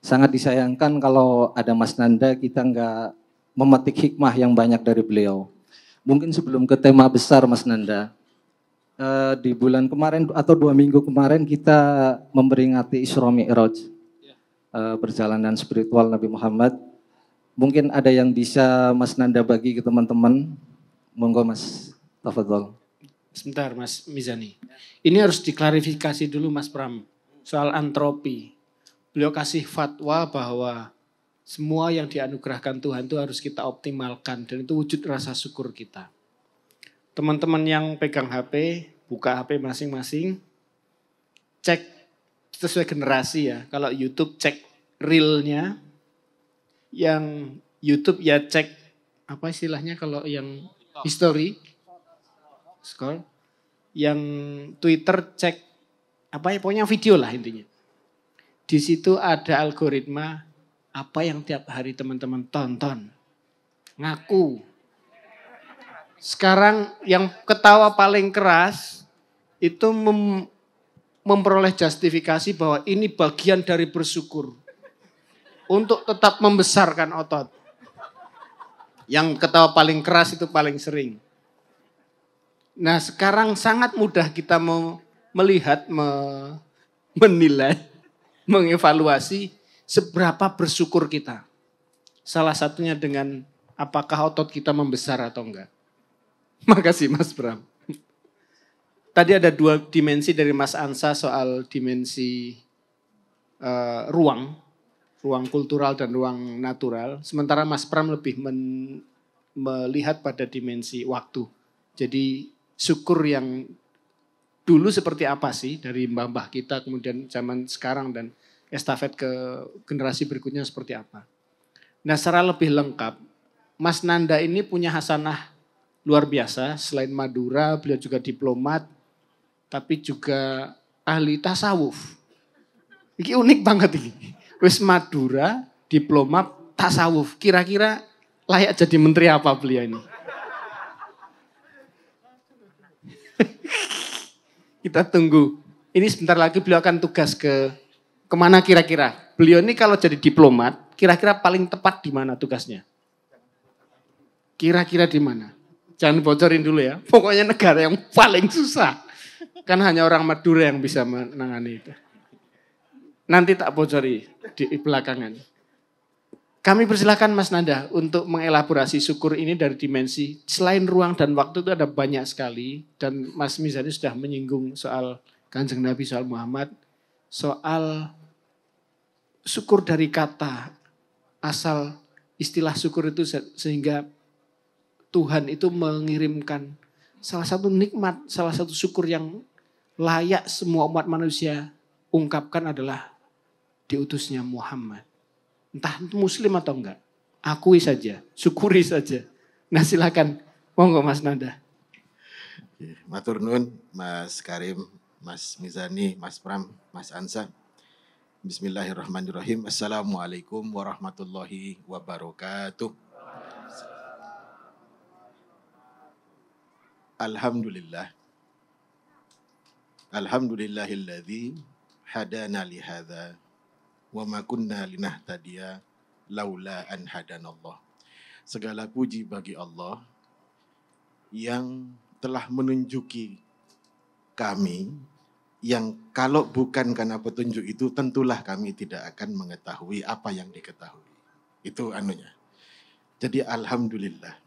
sangat disayangkan kalau ada Mas Nanda kita nggak memetik hikmah yang banyak dari beliau. Mungkin sebelum ke tema besar Mas Nanda, di bulan kemarin atau 2 minggu kemarin kita memperingati Isra Mi'raj, perjalanan spiritual Nabi Muhammad. Mungkin ada yang bisa Mas Nanda bagi ke teman-teman. Monggo Mas, tafadhol. Sebentar Mas Mizani. Ini harus diklarifikasi dulu Mas Pram soal antropi. Beliau kasih fatwa bahwa semua yang dianugerahkan Tuhan itu harus kita optimalkan dan itu wujud rasa syukur kita. Teman-teman yang pegang HP, buka HP masing-masing, cek sesuai generasi ya. Kalau YouTube cek reel-nya, yang YouTube ya cek apa istilahnya kalau yang history, scroll, yang Twitter cek apa ya pokoknya video lah intinya. Di situ ada algoritma apa yang tiap hari teman-teman tonton. Ngaku. Sekarang yang ketawa paling keras itu memperoleh justifikasi bahwa ini bagian dari bersyukur. Untuk tetap membesarkan otot. Yang ketawa paling keras itu paling sering. Nah sekarang sangat mudah kita melihat, menilai, mengevaluasi seberapa bersyukur kita. Salah satunya dengan apakah otot kita membesar atau enggak. Makasih Mas Bram. Tadi ada 2 dimensi dari Mas Ansa soal dimensi ruang kultural dan ruang natural. Sementara Mas Pram lebih melihat pada dimensi waktu. Jadi syukur yang dulu seperti apa sih dari mbah-mbah kita kemudian zaman sekarang dan estafet ke generasi berikutnya seperti apa. Nah secara lebih lengkap, Mas Nanda ini punya hasanah luar biasa. Selain Madura, beliau juga diplomat, tapi juga ahli tasawuf. Ini unik banget ini. Wis Madura, diplomat, tasawuf. Kira-kira layak jadi menteri apa beliau ini? Kita tunggu. Ini sebentar lagi beliau akan tugas kemana kira-kira? Beliau ini kalau jadi diplomat, kira-kira paling tepat di mana tugasnya? Kira-kira di mana? Jangan bocorin dulu ya. Pokoknya negara yang paling susah. Kan hanya orang Madura yang bisa menangani itu. Nanti tak bocori di belakangan. Kami persilakan Mas Nanda untuk mengelaborasi syukur ini dari dimensi selain ruang dan waktu itu ada banyak sekali. Dan Mas Mizani sudah menyinggung soal Kanjeng Nabi, soal Muhammad. Soal syukur dari kata asal istilah syukur itu sehingga Tuhan itu mengirimkan salah satu nikmat, salah satu syukur yang layak semua umat manusia ungkapkan adalah diutusnya Muhammad. Entah itu muslim atau enggak. Akui saja, syukuri saja. Nah silakan, monggo Mas Nanda. Matur nuwun Mas Karim, Mas Mizani, Mas Pram, Mas Ansa. Bismillahirrahmanirrahim. Assalamualaikum warahmatullahi wabarakatuh. Alhamdulillah. Alhamdulillahilladzi hadana lihadza wa ma kunna linahtadiya laula an hadanallah. Segala puji bagi Allah yang telah menunjuki kami yang kalau bukan karena petunjuk itu tentulah kami tidak akan mengetahui apa yang diketahui. Itu anunya. Jadi alhamdulillah.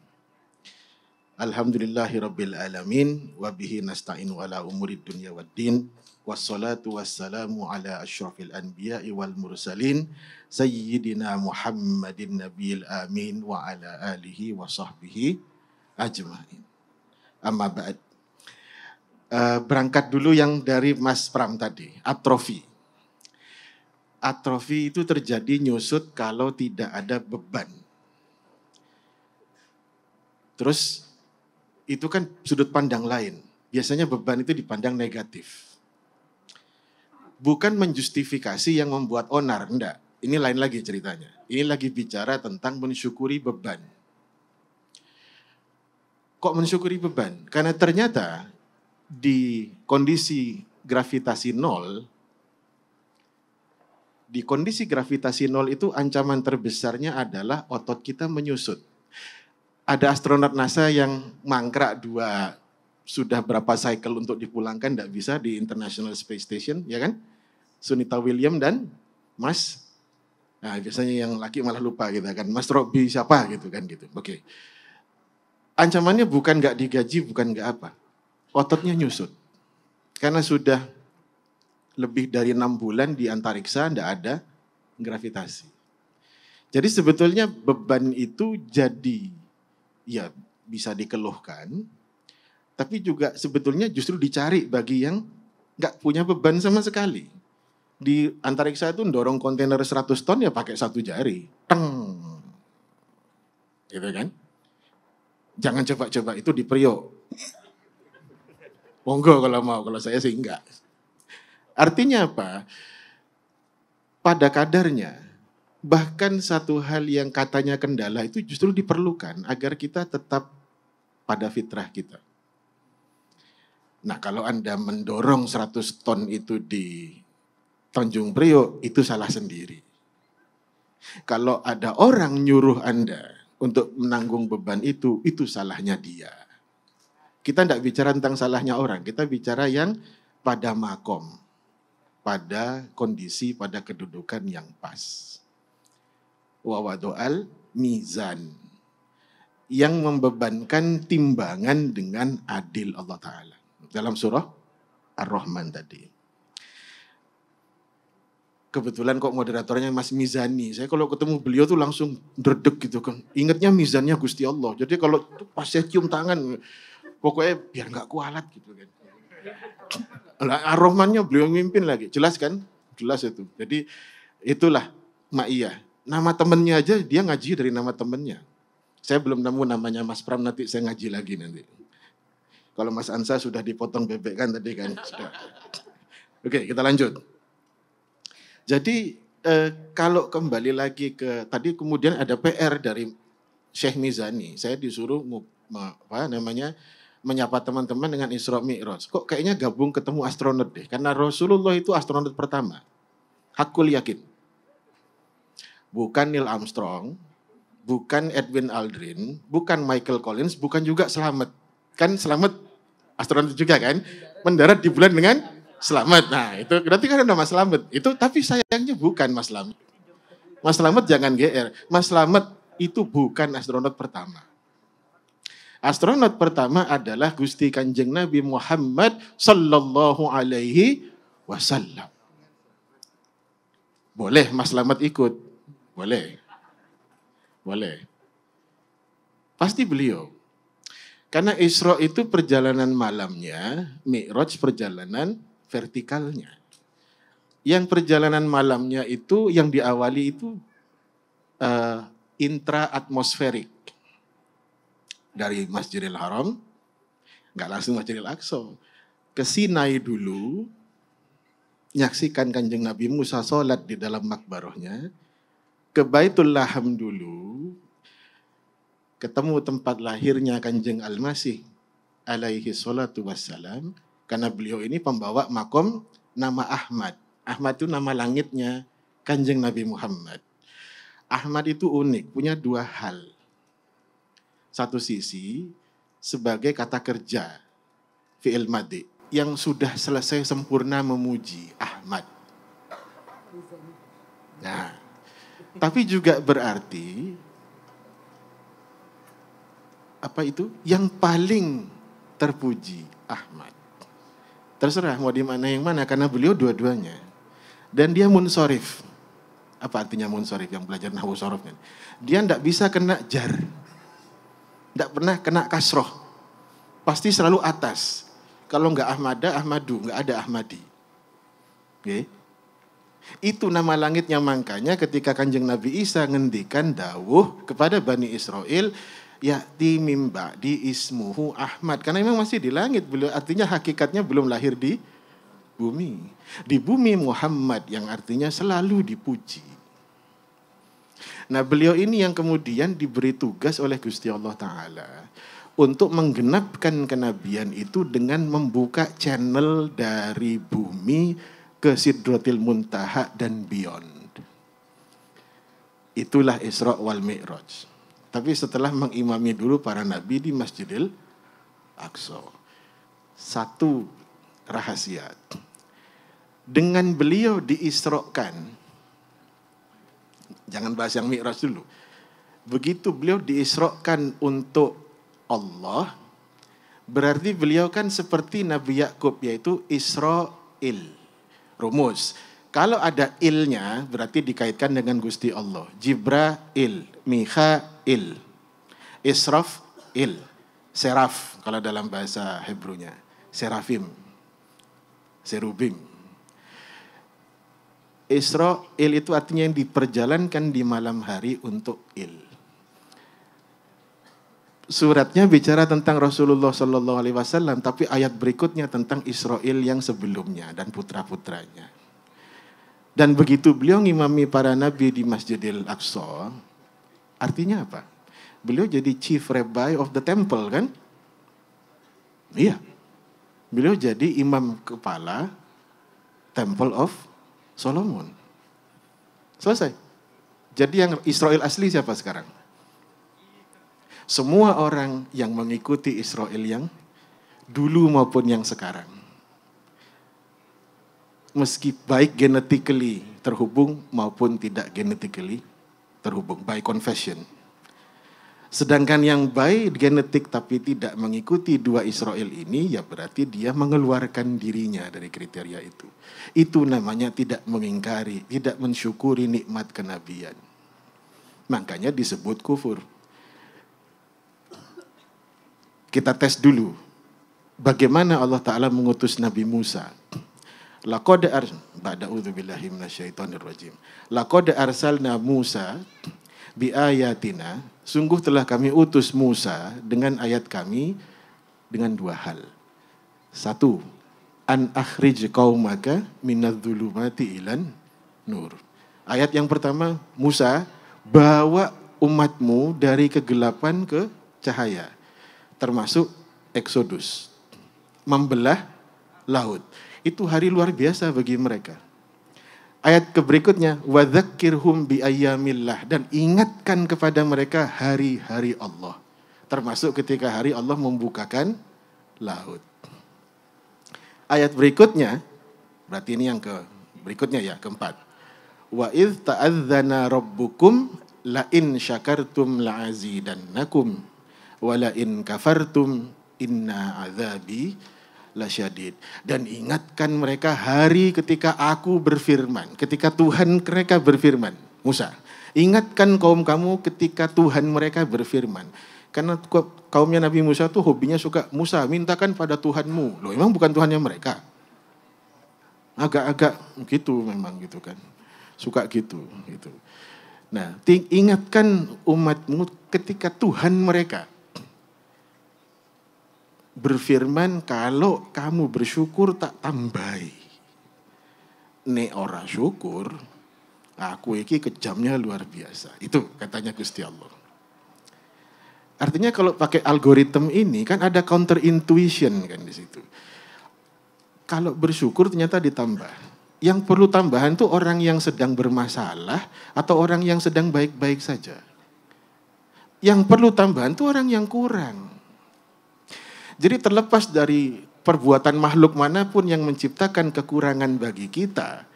Alhamdulillahirabbil alamin wa bihi nasta'inu ala umurid dunya waddin. Wassalatu wassalamu ala asyrafil anbiya'i wal mursalin sayyidina Muhammadin nabiyil amin wa ala alihi wa sahbihi ajma'in. Amma ba'd. Berangkat dulu yang dari Mas Pram tadi, atrofi. Atrofi itu terjadi nyusut kalau tidak ada beban. Terus itu kan sudut pandang lain. Biasanya beban itu dipandang negatif. Bukan menjustifikasi yang membuat onar, enggak. Ini lain lagi ceritanya. Ini lagi bicara tentang mensyukuri beban. Kok mensyukuri beban? Karena ternyata di kondisi gravitasi 0, di kondisi gravitasi nol itu ancaman terbesarnya adalah otot kita menyusut. Ada astronot NASA yang mangkrak sudah berapa cycle untuk dipulangkan, tidak bisa di International Space Station, ya kan? Sunita Williams dan Mas, nah biasanya yang laki malah lupa gitu kan, Mas Robi siapa gitu kan gitu. Oke. Ancamannya bukan nggak digaji, bukan nggak apa, ototnya nyusut. Karena sudah lebih dari 6 bulan di antariksa, tidak ada gravitasi. Jadi sebetulnya beban itu jadi, ya bisa dikeluhkan, tapi juga sebetulnya justru dicari bagi yang nggak punya beban sama sekali. Di antariksa itu dorong kontainer 100 ton ya pakai 1 jari. Teng. Gitu kan? Jangan coba-coba itu di Priok. Monggo kalau mau, kalau saya sih enggak. Artinya apa? Pada kadarnya, bahkan satu hal yang katanya kendala itu justru diperlukan agar kita tetap pada fitrah kita. Nah, kalau Anda mendorong 100 ton itu di Tanjung Priok, itu salah sendiri. Kalau ada orang nyuruh Anda untuk menanggung beban itu salahnya dia. Kita tidak bicara tentang salahnya orang, kita bicara yang pada makom, pada kondisi, pada kedudukan yang pas. Wa wadu'al mizan, yang membebankan timbangan dengan adil Allah Ta'ala. Dalam surah Ar-Rahman tadi. Kebetulan kok moderatornya Mas Mizani. Saya kalau ketemu beliau tuh langsung dredeg gitu kan. Ingatnya mizannya Gusti Allah. Jadi kalau pas saya cium tangan, pokoknya biar nggak kualat gitu kan. Ar-Rahmannya beliau mimpin lagi. Jelas kan? Jelas itu. Jadi itulah Ma'iyah. Nama temennya aja dia ngaji dari nama temennya. Saya belum nemu namanya Mas Pram, nanti saya ngaji lagi nanti. Kalau Mas Ansa sudah dipotong bebek kan tadi kan. Sudah. Oke, kita lanjut. Jadi kalau kembali lagi ke tadi, kemudian ada PR dari Syekh Mizani. Saya disuruh menyapa teman-teman dengan Isra Mi'raj. Kok kayaknya gabung ketemu astronot deh. Karena Rasulullah itu astronot pertama. Hakul yakin. Bukan Neil Armstrong, bukan Edwin Aldrin, bukan Michael Collins, bukan juga Selamat. Kan Selamat astronot juga kan? Mendarat di bulan dengan Selamat. Nah, itu berarti kan ada Mas Selamat. Itu tapi sayangnya bukan Mas Selamat. Mas Selamat jangan GR. Mas Selamat itu bukan astronot pertama. Astronot pertama adalah Gusti Kanjeng Nabi Muhammad sallallahu alaihi wasallam. Boleh Mas Selamat ikut? Boleh. Boleh. Pasti beliau. Karena Isra itu perjalanan malamnya, Mi'raj perjalanan vertikalnya. Yang perjalanan malamnya itu yang diawali itu intra-atmosferik. Dari Masjidil Haram, nggak langsung Masjidil Aqsa. Ke Sinai dulu, nyaksikan Kanjeng Nabi Musa sholat di dalam makbarohnya. Ke Baitul Laham dulu, ketemu tempat lahirnya Kanjeng Al-Masih alaihi salatu wassalam. Karena beliau ini pembawa makom nama Ahmad. Ahmad itu nama langitnya Kanjeng Nabi Muhammad. Ahmad itu unik, punya 2 hal. Satu sisi sebagai kata kerja, fi'il madhi, yang sudah selesai sempurna memuji Ahmad. Nah, tapi juga berarti apa itu? Yang paling terpuji Ahmad. Terserah mau di mana yang mana, karena beliau dua-duanya. Dan dia munsorif. Apa artinya munsorif yang belajar nahwu sorof? Dia tidak bisa kena jar. Tidak pernah kena kasroh. Pasti selalu atas. Kalau enggak Ahmada, Ahmadu. Enggak ada Ahmadi. Okay. Itu nama langitnya, makanya ketika Kanjeng Nabi Isa ngendikan dawuh kepada Bani Israel, ya'ti mim ba'di ismuhu Ahmad. Karena memang masih di langit, artinya hakikatnya belum lahir di bumi. Di bumi Muhammad yang artinya selalu dipuji. Nah, beliau ini yang kemudian diberi tugas oleh Gusti Allah Ta'ala untuk menggenapkan kenabian itu dengan membuka channel dari bumi ke Sidratil Muntaha dan beyond. Itulah Isra wal Mi'raj. Tapi setelah mengimami dulu para nabi di Masjidil Aqsa. Satu rahasia. Dengan beliau diisrokan, jangan bahas yang Mi'raj dulu. Begitu beliau diisrokan untuk Allah, berarti beliau kan seperti Nabi Yakub, yaitu Israil. Rumus. Kalau ada ilnya, berarti dikaitkan dengan Gusti Allah. Jibrail, Mikhail, Israfil, Seraf kalau dalam bahasa Hebrunya. Serafim, Serubim. Israil itu artinya yang diperjalankan di malam hari untuk il. Suratnya bicara tentang Rasulullah Sallallahu Alaihi Wasallam, tapi ayat berikutnya tentang Israil yang sebelumnya dan putra-putranya. Dan begitu beliau ngimami para nabi di Masjidil Aqsa, artinya apa? Beliau jadi chief rabbi of the temple kan? Iya. Beliau jadi imam kepala Temple of Solomon. Selesai. Jadi yang Israel asli siapa sekarang? Semua orang yang mengikuti Israel yang dulu maupun yang sekarang. Meski baik genetically terhubung maupun tidak genetically terhubung, by confession. Sedangkan yang by genetik tapi tidak mengikuti dua Israel ini, ya berarti dia mengeluarkan dirinya dari kriteria itu. Itu namanya tidak mengingkari, tidak mensyukuri nikmat kenabian. Makanya disebut kufur. Kita tes dulu, bagaimana Allah Ta'ala mengutus Nabi Musa. Laqad arsalna Musa bi ayatina, sungguh telah kami utus Musa dengan ayat kami dengan dua hal. Satu, an akhrij qaumaka minadh-dhulumati ilan nur. Ayat yang pertama, Musa, bawa umatmu dari kegelapan ke cahaya, termasuk Exodus, membelah laut. Itu hari luar biasa bagi mereka. Ayat berikutnya, wa dzakkirhum bi ayyamillah, dan ingatkan kepada mereka hari-hari Allah. Termasuk ketika hari Allah membukakan laut. Ayat berikutnya, berarti ini yang berikutnya ya, keempat. Wa idz ta'adzana rabbukum la in syakartum la'azidannakum wa la in kafartum inna azabi lasyadid. Dan ingatkan mereka hari ketika aku berfirman, ketika Tuhan mereka berfirman. Musa, ingatkan kaum kamu ketika Tuhan mereka berfirman. Karena kaumnya Nabi Musa tuh hobinya suka, Musa mintakan pada Tuhanmu. Loh, emang bukan Tuhannya mereka? Agak-agak gitu memang gitu kan. Suka gitu. Nah, ingatkan umatmu ketika Tuhan mereka berfirman, kalau kamu bersyukur tak tambahi. Nek ora syukur, aku iki kejamnya luar biasa. Itu katanya Gusti Allah. Artinya kalau pakai algoritma ini kan ada counter intuition kan di situ. Kalau bersyukur ternyata ditambah. Yang perlu tambahan tuh orang yang sedang bermasalah atau orang yang sedang baik-baik saja. Yang perlu tambahan tuh orang yang kurang. Jadi terlepas dari perbuatan makhluk manapun yang menciptakan kekurangan bagi kita,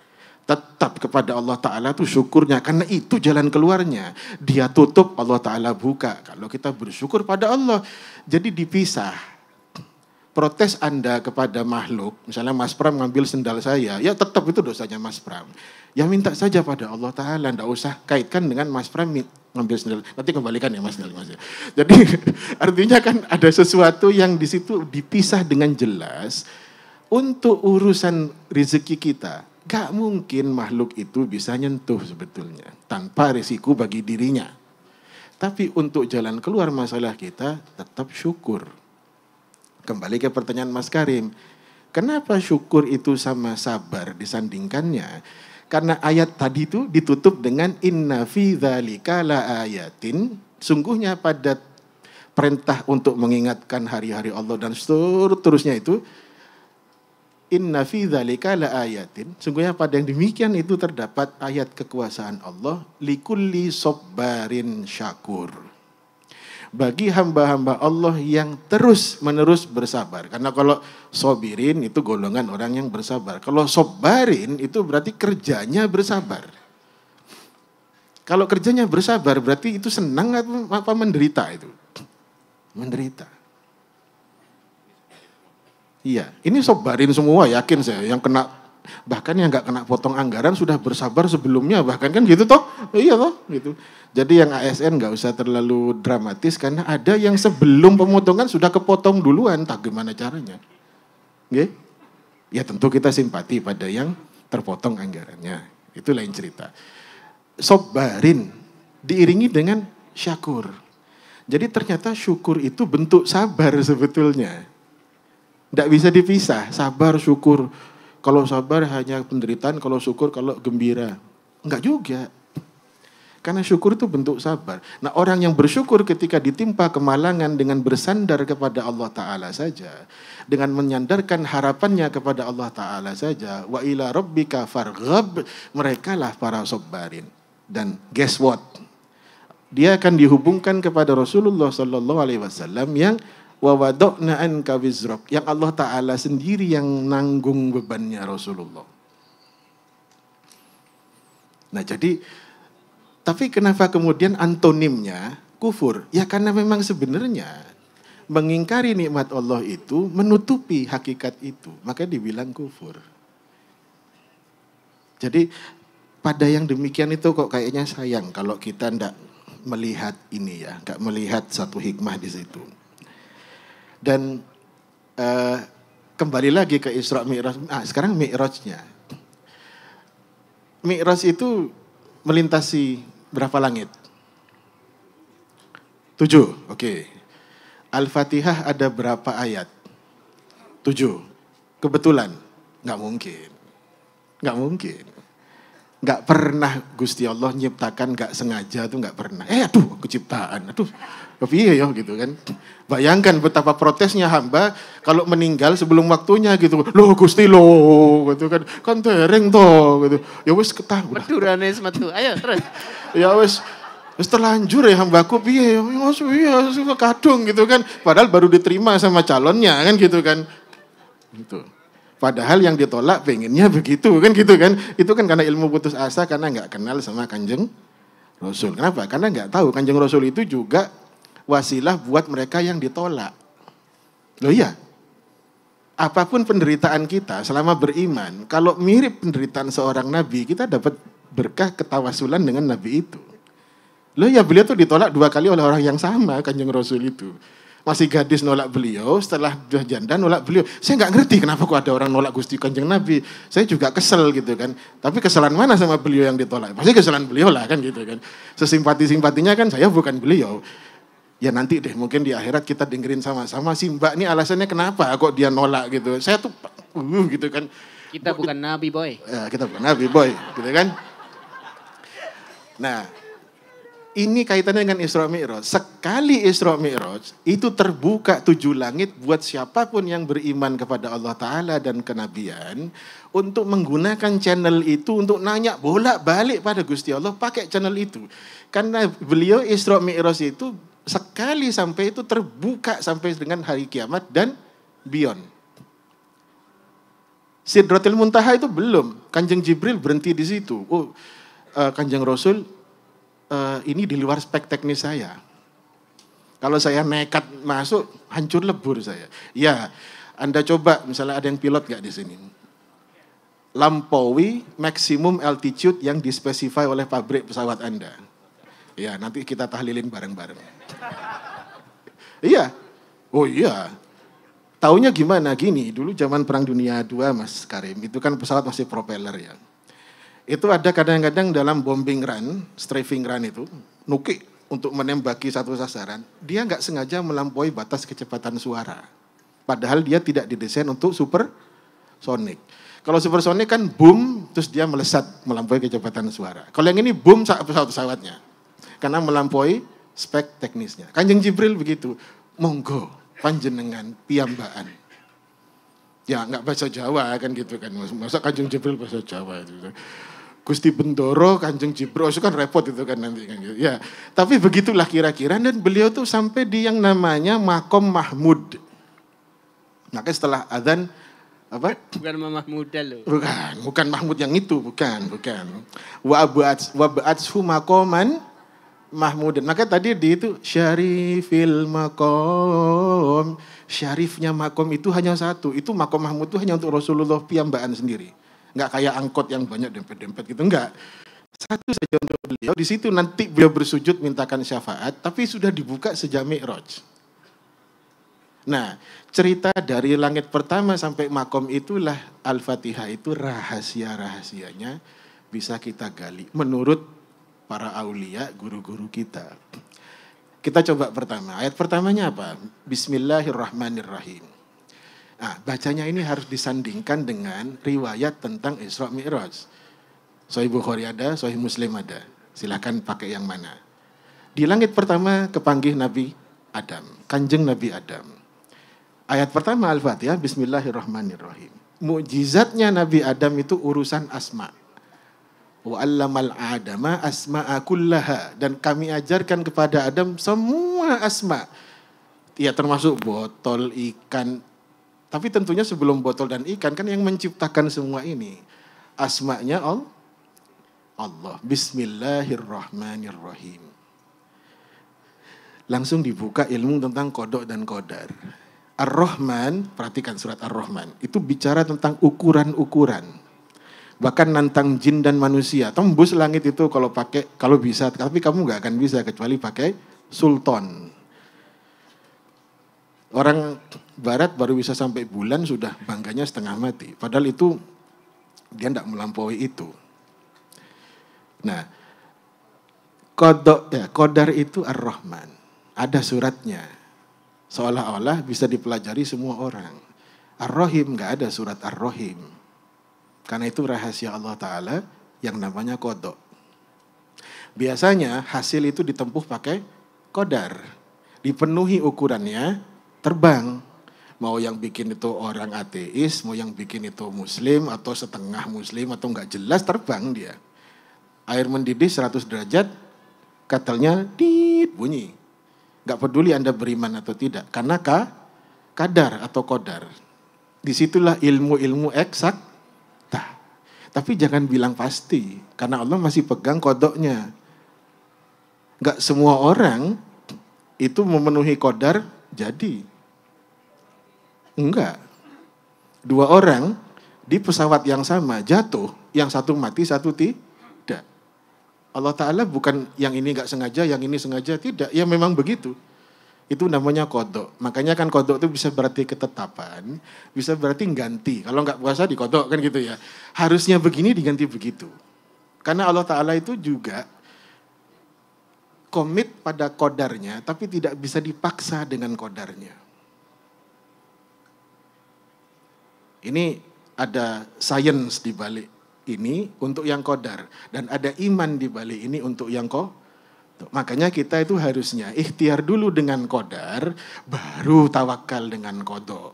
tetap kepada Allah Ta'ala itu syukurnya. Karena itu jalan keluarnya. Dia tutup, Allah Ta'ala buka. Kalau kita bersyukur pada Allah. Jadi dipisah. Protes Anda kepada makhluk, misalnya Mas Pram ngambil sendal saya, ya tetap itu dosanya Mas Pram. Ya minta saja pada Allah Ta'ala, tidak usah kaitkan dengan Mas Pram ngambil sendal. Nanti kembalikan ya Mas. Jadi artinya kan ada sesuatu yang di situ dipisah dengan jelas. Untuk urusan rezeki kita, gak mungkin makhluk itu bisa nyentuh sebetulnya tanpa risiko bagi dirinya. Tapi untuk jalan keluar masalah kita, tetap syukur. Kembali ke pertanyaan Mas Karim, kenapa syukur itu sama sabar disandingkannya? Karena ayat tadi itu ditutup dengan inna fi dzalika la ayatin, sungguhnya pada perintah untuk mengingatkan hari-hari Allah dan seterusnya itu Inna fi dzalika laayatin, sungguhnya pada yang demikian itu terdapat ayat kekuasaan Allah, likulli sabbarin syakur. Bagi hamba-hamba Allah yang terus-menerus bersabar. Karena kalau sobirin itu golongan orang yang bersabar. Kalau sobarin itu berarti kerjanya bersabar. Kalau kerjanya bersabar berarti itu senang apa menderita itu? Menderita. Iya, ini sobarin semua, yakin saya. Yang kena, bahkan yang nggak kena potong anggaran sudah bersabar sebelumnya, bahkan kan gitu toh? Iya toh, gitu. Jadi yang ASN nggak usah terlalu dramatis karena ada yang sebelum pemotongan sudah kepotong duluan, tak gimana caranya? Oke? Ya tentu kita simpati pada yang terpotong anggarannya, itu lain cerita. Sobarin diiringi dengan syakur. Jadi ternyata syukur itu bentuk sabar sebetulnya. Tidak bisa dipisah, sabar, syukur. Kalau sabar hanya penderitaan, kalau syukur, kalau gembira. Enggak juga. Karena syukur itu bentuk sabar. Nah orang yang bersyukur ketika ditimpa kemalangan dengan bersandar kepada Allah Ta'ala saja. Dengan menyandarkan harapannya kepada Allah Ta'ala saja. Wa ila rabbika farghab. Mereka lah para sobarin. Dan guess what? Dia akan dihubungkan kepada Rasulullah SAW yang wa wada'na anka wizrak, yang Allah Ta'ala sendiri yang nanggung bebannya Rasulullah. Nah jadi, tapi kenapa kemudian antonimnya kufur? Ya karena memang sebenarnya mengingkari nikmat Allah itu menutupi hakikat itu, maka dibilang kufur. Jadi pada yang demikian itu kok kayaknya sayang kalau kita tidak melihat ini ya, nggak melihat satu hikmah di situ. Dan kembali lagi ke Isra Mi'raj. Sekarang Mi'rajnya. Mi'raj itu melintasi berapa langit? 7, oke. Al-Fatihah ada berapa ayat? 7. Kebetulan? Nggak mungkin. Nggak mungkin. Nggak pernah Gusti Allah nyiptakan nggak sengaja tuh nggak pernah. Aduh, keciptaan. Aduh, iya ya gitu kan. Bayangkan betapa protesnya hamba kalau meninggal sebelum waktunya gitu. Loh Gusti loh gitu kan. Kan tereng toh gitu. Ya wis ketahuan. Medurane semetu. Ayo terus. Ya wis terlanjur ya hambaku piye ya. Iya kadung gitu kan. Padahal baru diterima sama calonnya kan gitu kan. Gitu. Padahal yang ditolak pengennya begitu kan gitu kan. Itu kan karena ilmu putus asa karena nggak kenal sama Kanjeng Rasul. Kenapa? Karena nggak tahu Kanjeng Rasul itu juga wasilah buat mereka yang ditolak. Loh iya. Apapun penderitaan kita selama beriman, kalau mirip penderitaan seorang nabi, kita dapat berkah ketawasulan dengan nabi itu. Loh ya, beliau tuh ditolak 2 kali oleh orang yang sama, Kanjeng Rasul itu. Masih gadis nolak beliau, setelah sudah janda nolak beliau. Saya nggak ngerti kenapa kok ada orang nolak Gusti Kanjeng Nabi. Saya juga kesel gitu kan. Tapi kesalahan mana sama beliau yang ditolak? Pasti kesalahan beliau lah kan gitu kan. Sesimpati-simpatinya kan saya bukan beliau. Ya nanti deh mungkin di akhirat kita dengerin sama-sama si Mbak ini alasannya kenapa kok dia nolak gitu. Saya tuh gitu kan. Kita bukan nabi boy. Ya, kita bukan nabi boy gitu kan. Nah, ini kaitannya dengan Isra Mi'raj. Sekali Isra Mi'raj itu terbuka 7 langit buat siapapun yang beriman kepada Allah Ta'ala dan kenabian untuk menggunakan channel itu untuk nanya bolak-balik pada Gusti Allah pakai channel itu. Karena beliau Isra Mi'raj itu sekali sampai itu terbuka sampai dengan hari kiamat dan beyond. Sidratil Muntaha itu belum. Kanjeng Jibril berhenti di situ. Kanjeng Rasul ini di luar spek teknis saya. Kalau saya nekat masuk, hancur lebur saya. Ya, Anda coba, misalnya ada yang pilot nggak di sini? Lampaui maksimum altitude yang dispesify oleh pabrik pesawat Anda. Ya, nanti kita tahlilin bareng-bareng. Iya, oh iya. Taunya gimana? Gini, dulu zaman Perang Dunia II, Mas Karim, itu kan pesawat masih propeller ya. Itu ada kadang-kadang dalam bombing run, strafing run itu, nukik untuk menembaki satu sasaran, dia nggak sengaja melampaui batas kecepatan suara. Padahal dia tidak didesain untuk supersonik. Kalau supersonik kan boom, terus dia melesat melampaui kecepatan suara. Kalau yang ini boom pesawat-pesawatnya, karena melampaui spek teknisnya. Kanjeng Jibril begitu, monggo panjenengan piyambaan. Ya nggak bahasa Jawa kan gitu kan. Masa Kanjeng Jibril bahasa Jawa itu. Gusti Bendoro, Kanjeng Jibril, itu kan repot itu kan nanti kan gitu. Ya, tapi begitulah kira-kira dan beliau tuh sampai di yang namanya Makom Mahmud. Maka setelah adzan apa? Bukan Mamah Muda loh. Bukan Mahmud yang itu, bukan. Wa ba'atshu maqaman Mahmud. Maka tadi di itu syarifil maqam. Syarifnya makom itu hanya satu. Itu makom Mahmud itu hanya untuk Rasulullah piyambakan sendiri. Enggak kayak angkot yang banyak dempet-dempet gitu, enggak. Satu saja untuk beliau. Di situ nanti beliau bersujud mintakan syafaat, tapi sudah dibuka sejak Mi'raj. Nah, cerita dari langit pertama sampai makom itulah Al-Fatihah itu rahasia-rahasianya bisa kita gali menurut para aulia, guru-guru kita. Kita coba pertama. Ayat pertamanya apa? Bismillahirrahmanirrahim. Nah, bacanya ini harus disandingkan dengan riwayat tentang Isra Mi'raj. Sahih Bukhari ada, Sahih Muslim ada. Silakan pakai yang mana. Di langit pertama kepanggih Nabi Adam, Kanjeng Nabi Adam. Ayat pertama Al-Fatihah, Bismillahirrahmanirrahim. Mukjizatnya Nabi Adam itu urusan asma. Wa 'allamal Adama asma'a kullaha, dan kami ajarkan kepada Adam semua asma. Ya termasuk botol, ikan. Tapi tentunya sebelum botol dan ikan kan yang menciptakan semua ini. Asma'nya Allah. Bismillahirrahmanirrahim. Langsung dibuka ilmu tentang kodok dan kodar. Ar-Rahman, perhatikan surat Ar-Rahman. Itu bicara tentang ukuran-ukuran. Bahkan nantang jin dan manusia. Tembus langit itu kalau bisa. Tapi kamu gak akan bisa kecuali pakai sultan. Orang barat baru bisa sampai bulan sudah bangganya setengah mati. Padahal itu dia tidak melampaui itu. Nah, kodar itu Ar-Rahman. Ada suratnya. Seolah-olah bisa dipelajari semua orang. Ar-Rahim gak ada surat Ar-Rahim. Karena itu rahasia Allah Ta'ala yang namanya kodok. Biasanya hasil itu ditempuh pakai kodar. Dipenuhi ukurannya, terbang. Mau yang bikin itu orang ateis, mau yang bikin itu muslim, atau setengah muslim, atau enggak jelas, terbang dia. Air mendidih 100 derajat, katelnya bunyi. Enggak peduli Anda beriman atau tidak. Karena kadar atau kodar. Disitulah ilmu-ilmu eksak. Tapi jangan bilang pasti, karena Allah masih pegang kodoknya. Enggak semua orang itu memenuhi kodar jadi. Enggak. 2 orang di pesawat yang sama jatuh, yang satu mati, satu tidak. Allah Ta'ala bukan yang ini enggak sengaja, yang ini sengaja, tidak. Ya memang begitu. Itu namanya kodok. Makanya kan kodok itu bisa berarti ketetapan, bisa berarti ganti. Kalau nggak puasa dikodok kan gitu ya. Harusnya begini diganti begitu. Karena Allah Ta'ala itu juga komit pada kodarnya, tapi tidak bisa dipaksa dengan kodarnya. Ini ada sains di balik ini untuk yang kodar. Dan ada iman di balik ini untuk yang Makanya kita itu harusnya ikhtiar dulu dengan kodar, baru tawakal dengan kodok.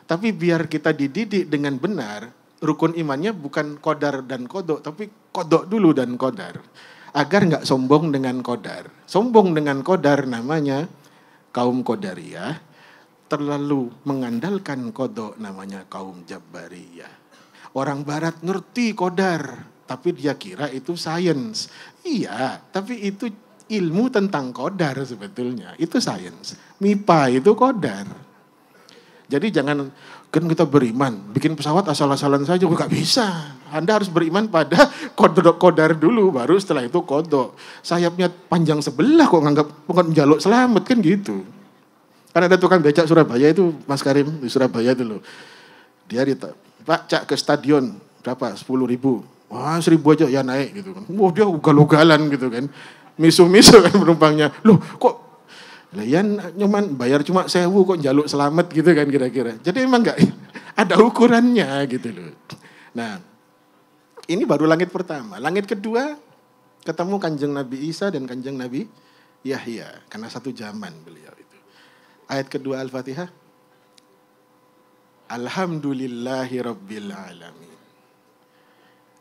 Tapi biar kita dididik dengan benar, rukun imannya bukan kodar dan kodok, tapi kodok dulu dan kodar. Agar nggak sombong dengan kodar. Sombong dengan kodar namanya kaum kodariyah, terlalu mengandalkan kodok namanya kaum jabariyah. Orang barat ngerti kodar, tapi dia kira itu sains. Iya, tapi itu ilmu tentang kodar sebetulnya. Itu sains. MIPA itu kodar. Jadi jangan, kan kita beriman, bikin pesawat asal-asalan saja, nggak bisa. Anda harus beriman pada kodar dulu, baru setelah itu kodok. Sayapnya panjang sebelah kok nganggap jaluk selamat kan gitu. Kan ada tukang becak Surabaya itu, Mas Karim di Surabaya itu loh. Dia Pak, cak ke stadion, berapa? 10.000. Wah 1.000 aja ya naik gitu kan. Wah dia ugal-ugalan gitu kan. Misu-misu kan penumpangnya. Loh kok layan nyoman bayar cuma 1.000 kok jaluk selamat gitu kan kira-kira. Jadi emang enggak ada ukurannya gitu loh. Nah ini baru langit pertama. Langit kedua ketemu Kanjeng Nabi Isa dan Kanjeng Nabi Yahya. Karena satu zaman beliau itu. Ayat kedua Al-Fatihah. Alhamdulillahi Rabbil Alamin.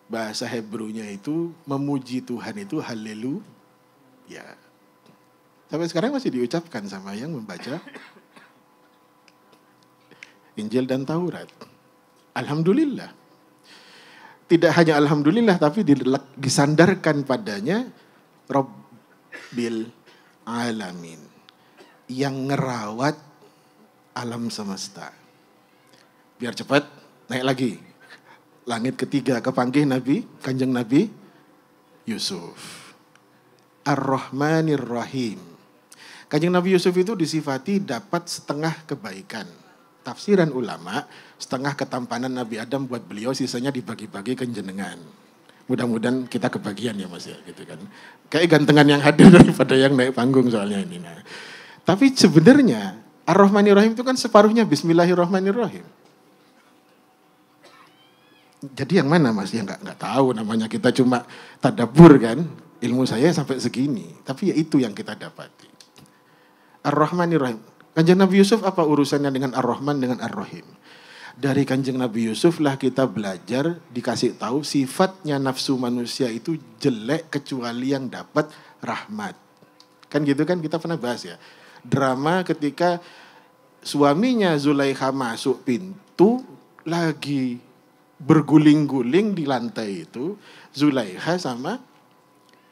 Bahasa Hebrunya itu memuji Tuhan itu haleluya. Sampai sekarang masih diucapkan sama yang membaca Injil dan Taurat. Alhamdulillah. Tidak hanya alhamdulillah tapi disandarkan padanya Rabbil Alamin. Yang ngerawat alam semesta. Biar cepat naik lagi. Langit ketiga kepanggih Nabi, Kanjeng Nabi Yusuf. Ar-Rahmanir Rahim. Kanjeng Nabi Yusuf itu disifati dapat setengah kebaikan. Tafsiran ulama, setengah ketampanan Nabi Adam buat beliau, sisanya dibagi-bagi ke jenengan. Mudah-mudahan kita kebagian ya Mas ya, gitu kan. Kayak gantengan yang hadir daripada yang naik panggung soalnya ini. Nah. Tapi sebenarnya Ar-Rahmanir Rahim itu kan separuhnya Bismillahirrahmanirrahim. Jadi yang mana Mas? Ya nggak tahu namanya, kita cuma tadabbur kan. Ilmu saya sampai segini. Tapi ya itu yang kita dapati. Ar-Rahmanir Rahim. Kanjeng Nabi Yusuf apa urusannya dengan Ar-Rahman dengan Ar-Rahim? Dari Kanjeng Nabi Yusuf lah kita belajar, dikasih tahu sifatnya nafsu manusia itu jelek kecuali yang dapat rahmat. Kan gitu kan, kita pernah bahas ya. Drama ketika suaminya Zulaikha masuk pintu, lagi berguling-guling di lantai itu, Zulaikha sama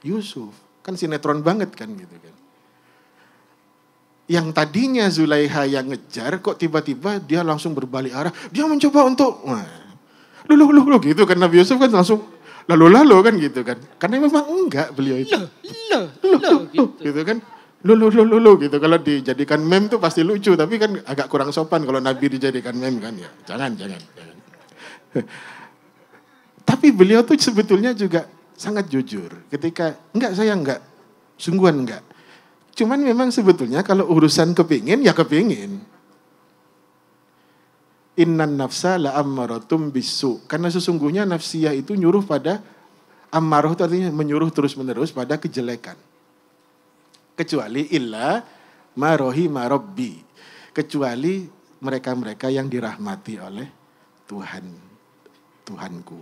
Yusuf. Kan sinetron banget kan gitu kan. Yang tadinya Zulaikha yang ngejar, kok tiba-tiba dia langsung berbalik arah. Dia mencoba untuk, lu gitu kan. Nabi Yusuf kan langsung lalu kan gitu kan. Karena memang enggak beliau itu. Gitu kan. Lu gitu. Kalau dijadikan meme tuh pasti lucu, tapi kan agak kurang sopan kalau Nabi dijadikan meme kan ya. Jangan. Tapi beliau tuh sebetulnya juga sangat jujur. Ketika, saya enggak. Sungguhan enggak. Cuman memang sebetulnya kalau urusan kepingin, ya kepingin. Innan nafsa la ammaratum bisu. Karena sesungguhnya nafsiyah itu nyuruh pada, ammarah itu artinya menyuruh terus-menerus pada kejelekan. Kecuali illa marohima rabbi. Kecuali mereka-mereka yang dirahmati oleh Tuhanku.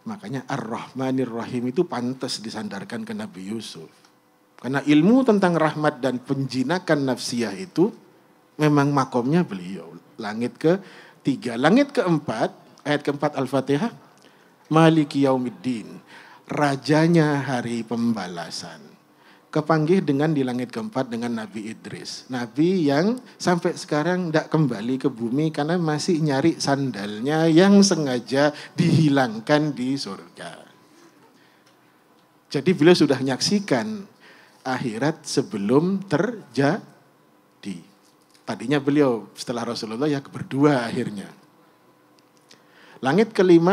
Makanya Ar-Rahmanir Rahim itu pantas disandarkan ke Nabi Yusuf. Karena ilmu tentang rahmat dan penjinakan nafsiyah itu memang makomnya beliau. Langit ke-3. Langit ke-4, ayat ke-4 Al-Fatihah. Maliki yaumiddin. Rajanya hari pembalasan. Kepanggih dengan di langit ke-4 dengan Nabi Idris. Nabi yang sampai sekarang tidak kembali ke bumi karena masih nyari sandalnya yang sengaja dihilangkan di surga. Jadi beliau sudah menyaksikan akhirat sebelum terjadi. Tadinya beliau setelah Rasulullah ya berdua akhirnya. Langit ke-5,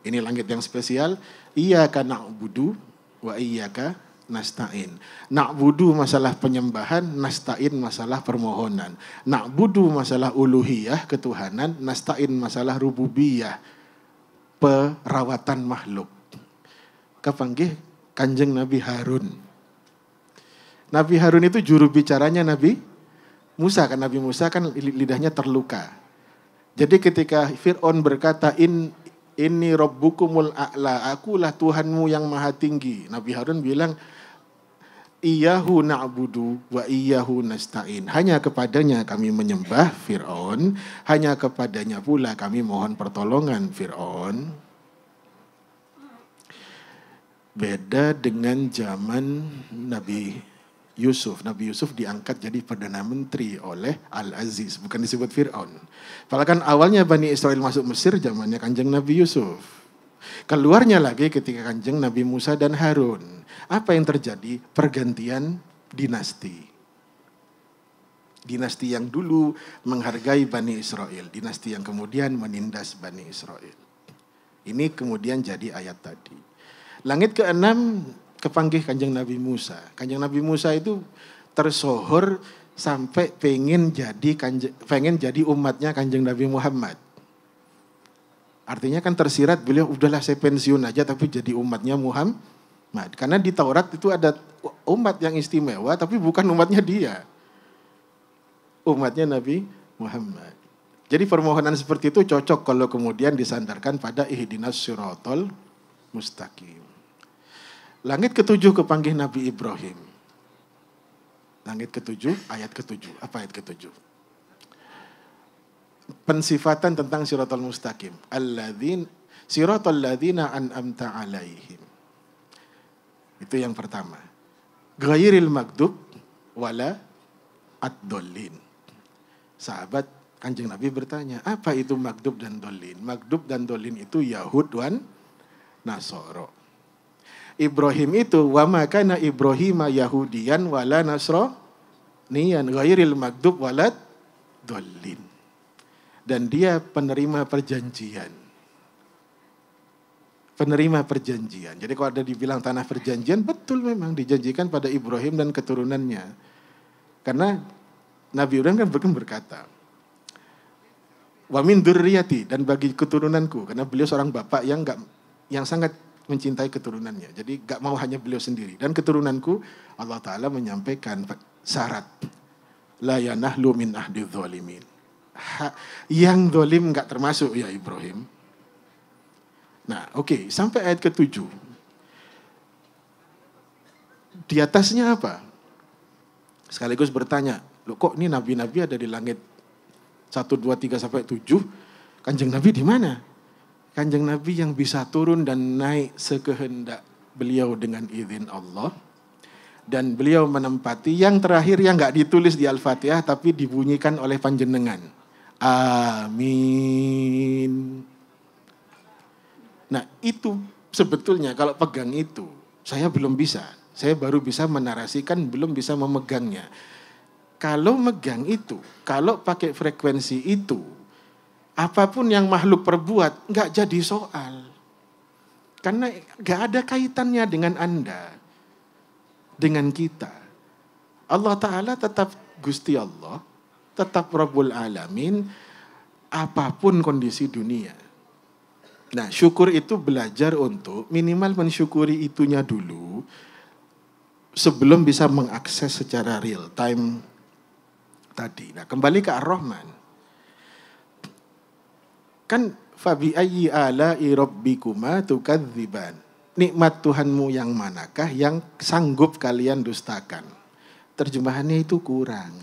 ini langit yang spesial. Iyyaka na'budu wa iyyaka nasta'in. Na'budu masalah penyembahan, nasta'in masalah permohonan. Na'budu masalah uluhiyah, ketuhanan, nasta'in masalah rububiyah, perawatan makhluk. Kepanggih Kanjeng Nabi Harun. Nabi Harun itu juru bicaranya Nabi Musa. Kan Nabi Musa kan lidahnya terluka. Jadi ketika Fir'aun berkata, Inni rabbukumul a'la, akulah Tuhanmu yang maha tinggi. Nabi Harun bilang, Iyyahu na'budu wa iyyahu nasta'in. Hanya kepadanya kami menyembah Fir'aun, hanya kepadanya pula kami mohon pertolongan Fir'aun. Beda dengan zaman Nabi Yusuf. Nabi Yusuf diangkat jadi Perdana Menteri oleh Al-Aziz, bukan disebut Fir'aun. Padahal kan awalnya Bani Israel masuk Mesir zamannya Kanjeng Nabi Yusuf. Keluarnya lagi ketika Kanjeng Nabi Musa dan Harun. Apa yang terjadi? Pergantian dinasti. Dinasti yang dulu menghargai Bani Israel, dinasti yang kemudian menindas Bani Israel. Ini kemudian jadi ayat tadi. Langit ke-6 kepanggih Kanjeng Nabi Musa. Kanjeng Nabi Musa itu tersohor sampai pengen jadi umatnya Kanjeng Nabi Muhammad. Artinya kan tersirat beliau, udahlah saya pensiun aja tapi jadi umatnya Muhammad. Karena di Taurat itu ada umat yang istimewa tapi bukan umatnya dia. Umatnya Nabi Muhammad. Jadi permohonan seperti itu cocok kalau kemudian disandarkan pada ihdinas siratal mustaqim. Langit ketujuh kepanggih Nabi Ibrahim. Langit ketujuh, ayat ketujuh. Apa ayat ketujuh? Pensifatan tentang siratal mustaqim. Siratal ladzina an'amta alaihim. Itu yang pertama. Ghairil maghdub wala ad-dallin. Sahabat Kanjeng Nabi bertanya, apa itu maghdub dan dolin? Maghdub dan dolin itu Yahud dan Nasoro. Ibrahim itu wa ma kana Ibrahima Yahudiyan wala Nasraniyan ghairil maghdub walad dolin. Dan dia penerima perjanjian. Penerima perjanjian. Jadi kalau ada dibilang tanah perjanjian, betul memang dijanjikan pada Ibrahim dan keturunannya. Karena Nabi Ibrahim kan berkata, wa min dzurriyyati, dan bagi keturunanku, karena beliau seorang bapak yang sangat mencintai keturunannya. Jadi gak mau hanya beliau sendiri. Dan keturunanku, Allah Ta'ala menyampaikan syarat. La yanahlu min ahdi dzalimin. Yang zalim gak termasuk ya Ibrahim. Nah oke, sampai ayat ke-7. Di atasnya apa? Sekaligus bertanya, loh kok ini nabi-nabi ada di langit 1, 2, 3 sampai 7, Kanjeng Nabi di mana? Kanjeng Nabi yang bisa turun dan naik sekehendak beliau dengan izin Allah. Dan beliau menempati yang terakhir yang enggak ditulis di Al-Fatihah tapi dibunyikan oleh panjenengan. Amin. Nah itu sebetulnya kalau pegang itu, saya belum bisa. Saya baru bisa menarasikan, belum bisa memegangnya. Kalau megang itu, kalau pakai frekuensi itu, apapun yang makhluk perbuat, nggak jadi soal. Karena nggak ada kaitannya dengan Anda, dengan kita. Allah Ta'ala tetap Gusti Allah, tetap Rabbul Alamin, apapun kondisi dunia. Nah, syukur itu belajar untuk minimal mensyukuri itunya dulu, sebelum bisa mengakses secara real time tadi. Nah, kembali ke Ar-Rahman. Kan fabi ayyi ala'i rabbikuma tukadziban. Nikmat Tuhanmu yang manakah yang sanggup kalian dustakan? Terjemahannya itu kurang.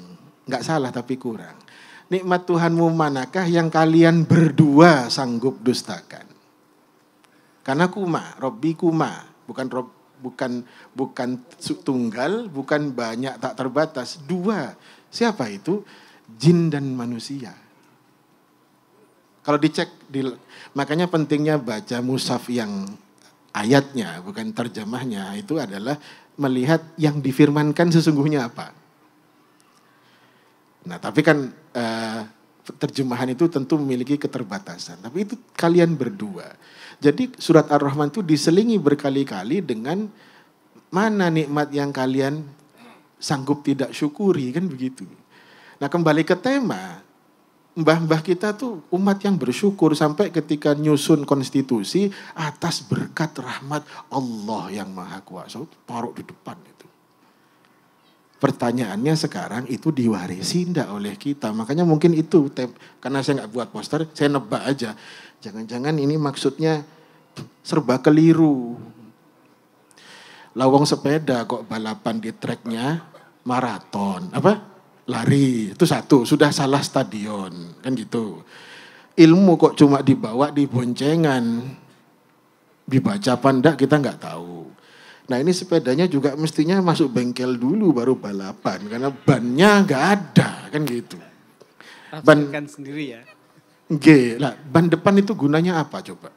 Enggak salah tapi kurang. Nikmat Tuhanmu manakah yang kalian berdua sanggup dustakan? Karena kuma, rabbikuma, bukan tunggal, bukan banyak tak terbatas, dua. Siapa itu? Jin dan manusia. Kalau dicek, makanya pentingnya baca mushaf yang ayatnya, bukan terjemahnya, itu adalah melihat yang difirmankan sesungguhnya apa. Nah tapi kan terjemahan itu tentu memiliki keterbatasan. Tapi itu kalian berdua. Jadi surat Ar-Rahman itu diselingi berkali-kali dengan mana nikmat yang kalian sanggup tidak syukuri, kan begitu. Nah kembali ke tema, mbah-mbah kita tuh umat yang bersyukur sampai ketika nyusun konstitusi atas berkat rahmat Allah yang Maha Kuasa, taruh di depan itu. Pertanyaannya sekarang itu diwarisi enggak oleh kita, makanya mungkin itu, karena saya nggak buat poster, saya nebak aja. Jangan-jangan ini maksudnya serba keliru. Lawang sepeda kok balapan di treknya maraton, lari, itu satu, sudah salah stadion, kan gitu. Ilmu kok cuma dibawa di boncengan, dibaca apa enggak kita nggak tahu. Nah ini sepedanya juga mestinya masuk bengkel dulu baru balapan, karena bannya nggak ada, kan gitu. Ban sendiri ya. Ban depan itu gunanya apa coba?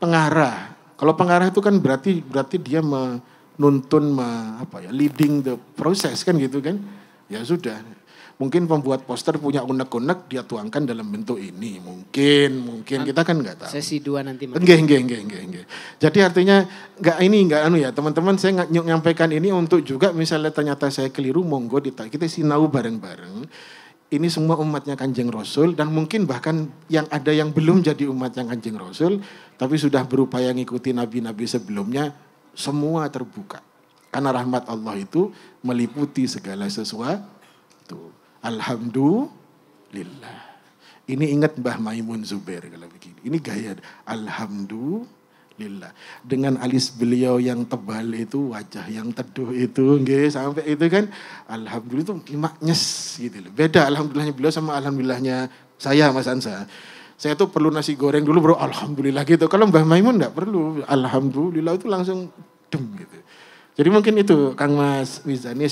Pengarah. Kalau pengarah itu kan berarti dia menuntun, leading the process, kan gitu kan? Ya sudah. Mungkin pembuat poster punya unek-unek, dia tuangkan dalam bentuk ini. Mungkin kita kan nggak tahu. Sesi 2 nanti. Enggak. Jadi artinya nggak teman-teman, saya nyampaikan ini untuk juga misalnya ternyata saya keliru, monggo kita sinau bareng-bareng. Ini semua umatnya Kanjeng Rasul, dan mungkin bahkan yang ada yang belum jadi umatnya Kanjeng Rasul, tapi sudah berupaya ngikuti nabi-nabi sebelumnya, semua terbuka. Karena rahmat Allah itu meliputi segala sesuatu. Alhamdulillah. Ini ingat Mbah Maimun Zubair kalau begini. Ini gaya. Alhamdulillah. Dengan alis beliau yang tebal itu, wajah yang teduh itu, nggih, sampai itu kan, alhamdulillah itu maknyes gitu loh. Beda alhamdulillahnya beliau sama alhamdulillahnya saya, Mas Ansa. Saya tuh perlu nasi goreng dulu bro, alhamdulillah gitu. Kalau Mbah Maimun enggak perlu, alhamdulillah itu langsung dem gitu. Jadi mungkin itu Kang Mas Mizani,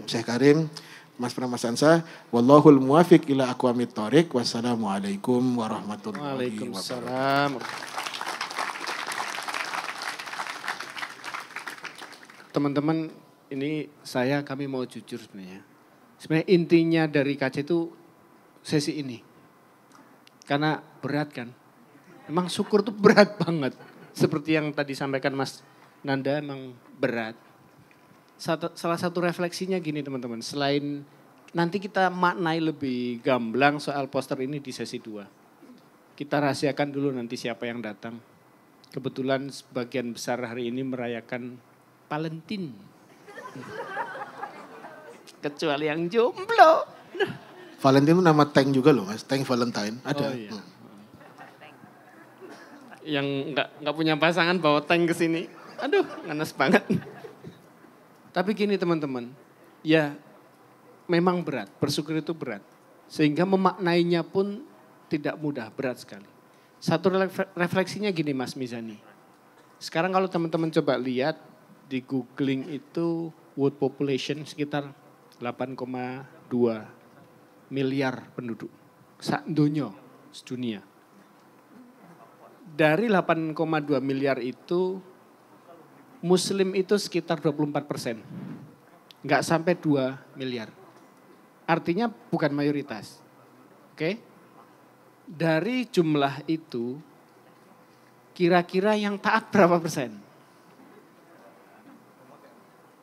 Syekh Karim, Mas Pram, Mas Ansa. Wallahul muwafiq ila aqwamit thoriq. Wassalamualaikum warahmatullahi wabarakatuh. Waalaikumsalam. Teman-teman, ini kami mau jujur sebenarnya. Sebenarnya intinya dari KC itu sesi ini. Karena berat kan. Emang syukur tuh berat banget. Seperti yang tadi sampaikan Mas Nanda, emang berat. Salah satu refleksinya gini teman-teman, selain nanti kita maknai lebih gamblang soal poster ini di sesi 2. Kita rahasiakan dulu nanti siapa yang datang. Kebetulan sebagian besar hari ini merayakan Valentine. Kecuali yang jomblo. Valentine itu nama tank juga loh Mas, tank Valentine ada. Oh, iya. Yang nggak punya pasangan bawa tank ke sini. Aduh, nganes banget. Tapi gini teman-teman, ya memang berat, bersyukur itu berat. Sehingga memaknainya pun tidak mudah, berat sekali. Satu refleksinya gini Mas Mizani. Sekarang kalau teman-teman coba lihat di googling itu world population sekitar 8,2 miliar penduduk. Sedunia. Dari 8,2 miliar itu Muslim itu sekitar 24%. Nggak sampai 2 miliar. Artinya bukan mayoritas. Oke? Dari jumlah itu, kira-kira yang taat berapa persen?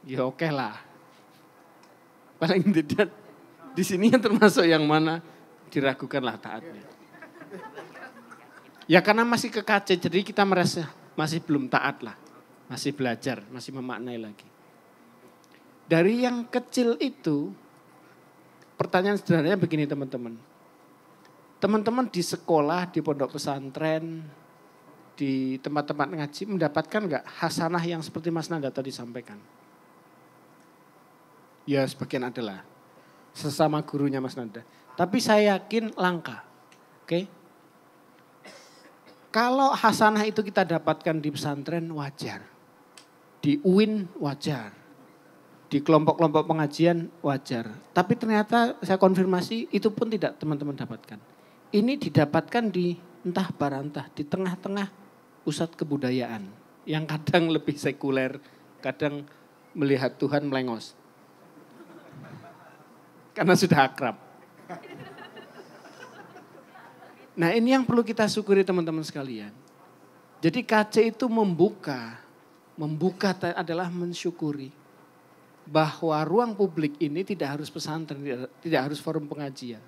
Ya oke lah. Paling tidak di sini yang termasuk yang mana diragukanlah taatnya. Ya karena masih ke KC, jadi kita merasa masih belum taat lah. Masih belajar, masih memaknai lagi. Dari yang kecil itu, pertanyaan sederhananya begini teman-teman. Teman-teman di sekolah, di pondok pesantren, di tempat-tempat ngaji mendapatkan enggak hasanah yang seperti Mas Nanda tadi sampaikan? Ya sebagian adalah. Sesama gurunya Mas Nanda. Tapi saya yakin langka. Oke? Kalau hasanah itu kita dapatkan di pesantren wajar. Di UIN wajar. Di kelompok-kelompok pengajian wajar. Tapi ternyata saya konfirmasi itu pun tidak teman-teman dapatkan. Ini didapatkan di entah barantah, di tengah-tengah pusat kebudayaan. Yang kadang lebih sekuler, kadang melihat Tuhan melengos. Karena sudah akrab. Nah ini yang perlu kita syukuri teman-teman sekalian. Jadi KC itu membuka adalah mensyukuri. Bahwa ruang publik ini tidak harus pesantren, tidak harus forum pengajian.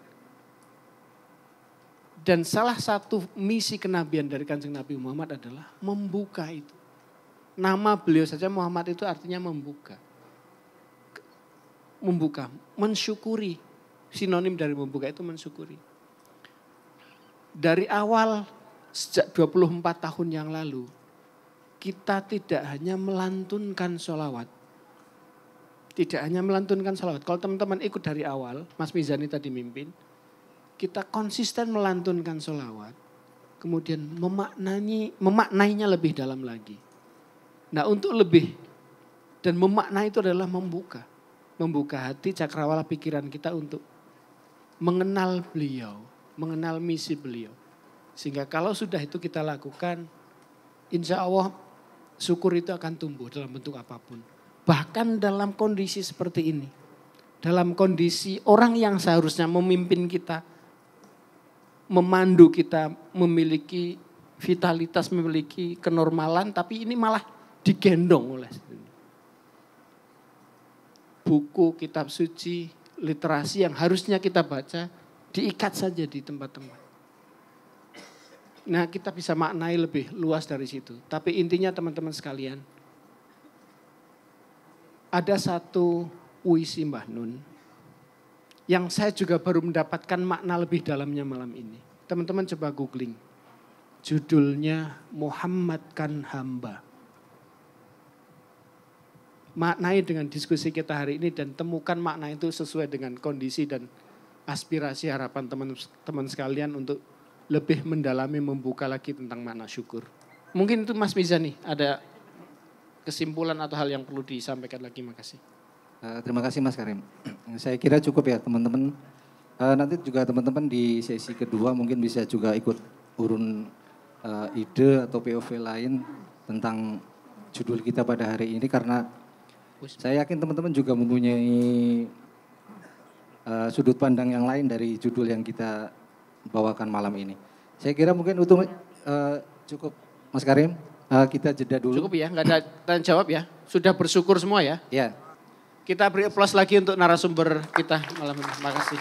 Dan salah satu misi kenabian dari Kanjeng Nabi Muhammad adalah membuka itu. Nama beliau saja Muhammad itu artinya membuka. Membuka, mensyukuri. Sinonim dari membuka itu mensyukuri. Dari awal sejak 24 tahun yang lalu, kita tidak hanya melantunkan sholawat. Tidak hanya melantunkan sholawat. Kalau teman-teman ikut dari awal, Mas Mizani tadi mimpin, kita konsisten melantunkan sholawat. Kemudian memaknainya lebih dalam lagi. Nah untuk lebih dan memaknai itu adalah membuka. Membuka hati cakrawala pikiran kita untuk mengenal beliau. Mengenal misi beliau. Sehingga kalau sudah itu kita lakukan, insya Allah syukur itu akan tumbuh dalam bentuk apapun. Bahkan dalam kondisi seperti ini. Dalam kondisi orang yang seharusnya memimpin kita, memandu kita, memiliki vitalitas, memiliki kenormalan, tapi ini malah digendong oleh buku, kitab suci, literasi yang harusnya kita baca, diikat saja di tempat-tempat. Nah kita bisa maknai lebih luas dari situ. Tapi intinya teman-teman sekalian, ada satu puisi Mbah Nun yang saya juga baru mendapatkan makna lebih dalamnya malam ini. Teman-teman coba googling. Judulnya Muhammadkan Hamba. Maknai dengan diskusi kita hari ini dan temukan makna itu sesuai dengan kondisi dan aspirasi harapan teman-teman sekalian untuk lebih mendalami membuka lagi tentang makna syukur. Mungkin itu Mas Mizani ada kesimpulan atau hal yang perlu disampaikan lagi. Makasih. Terima kasih Mas Karim. Saya kira cukup ya teman-teman. Nanti juga teman-teman di sesi kedua mungkin bisa juga ikut urun ide atau POV lain tentang judul kita pada hari ini. Karena saya yakin teman-teman juga mempunyai sudut pandang yang lain dari judul yang kita bawakan malam ini. Saya kira mungkin untuk cukup Mas Karim, kita jeda dulu. Cukup ya, nggak ada tanya jawab ya. Sudah bersyukur semua ya? Ya. Kita beri aplaus lagi untuk narasumber kita malam ini. Terima kasih.